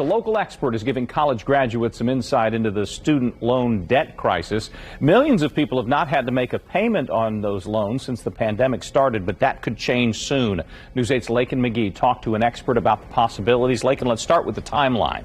A local expert is giving college graduates some insight into the student loan debt crisis. Millions of people have not had to make a payment on those loans since the pandemic started, but that could change soon. News 8's Lakin McGee talked to an expert about the possibilities. Lakin, let's start with the timeline.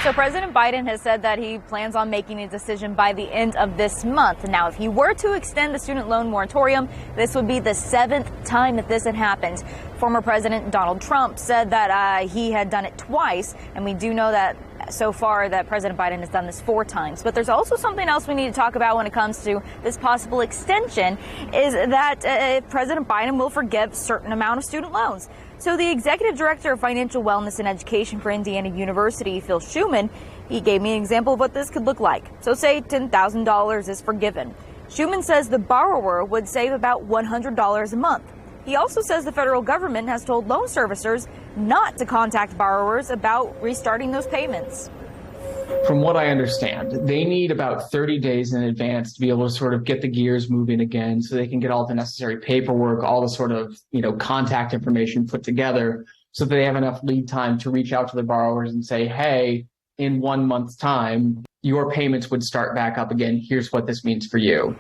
So President Biden has said that he plans on making a decision by the end of this month. Now, if he were to extend the student loan moratorium, this would be the 7th time that this had happened. Former President Donald Trump said that he had done it twice, and we do know that so far that President Biden has done this 4 times. But there's also something else we need to talk about when it comes to this possible extension, is that President Biden will forgive a certain amount of student loans. So the executive director of financial wellness and education for Indiana University, Phil Schuman, he gave me an example of what this could look like. So say $10,000 is forgiven. Schuman says the borrower would save about $100 a month. He also says the federal government has told loan servicers not to contact borrowers about restarting those payments. From what I understand, they need about 30 days in advance to be able to sort of get the gears moving again so they can get all the necessary paperwork, all the sort of, contact information put together so that they have enough lead time to reach out to the borrowers and say, hey, in 1 month's time, your payments would start back up again. Here's what this means for you.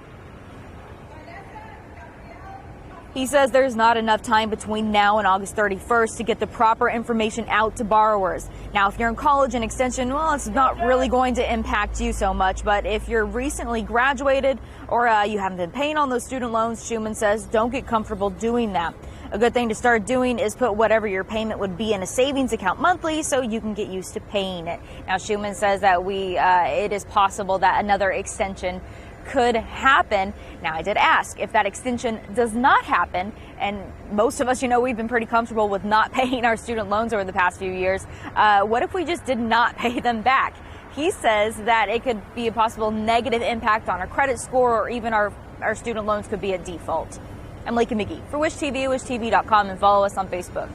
He says there's not enough time between now and August 31st to get the proper information out to borrowers. Now, if you're in college and extension, well, it's not really going to impact you so much. But if you're recently graduated or you haven't been paying on those student loans, Schuman says don't get comfortable doing that. A good thing to start doing is put whatever your payment would be in a savings account monthly so you can get used to paying it. Now, Schuman says that it is possible that another extension could happen. Now, I did ask if that extension does not happen, and most of us, we've been pretty comfortable with not paying our student loans over the past few years. What if we just did not pay them back? He says that it could be a possible negative impact on our credit score, or even our student loans could be at default. I'm Lakin McGee for WishTV, wishtv.com, and follow us on Facebook.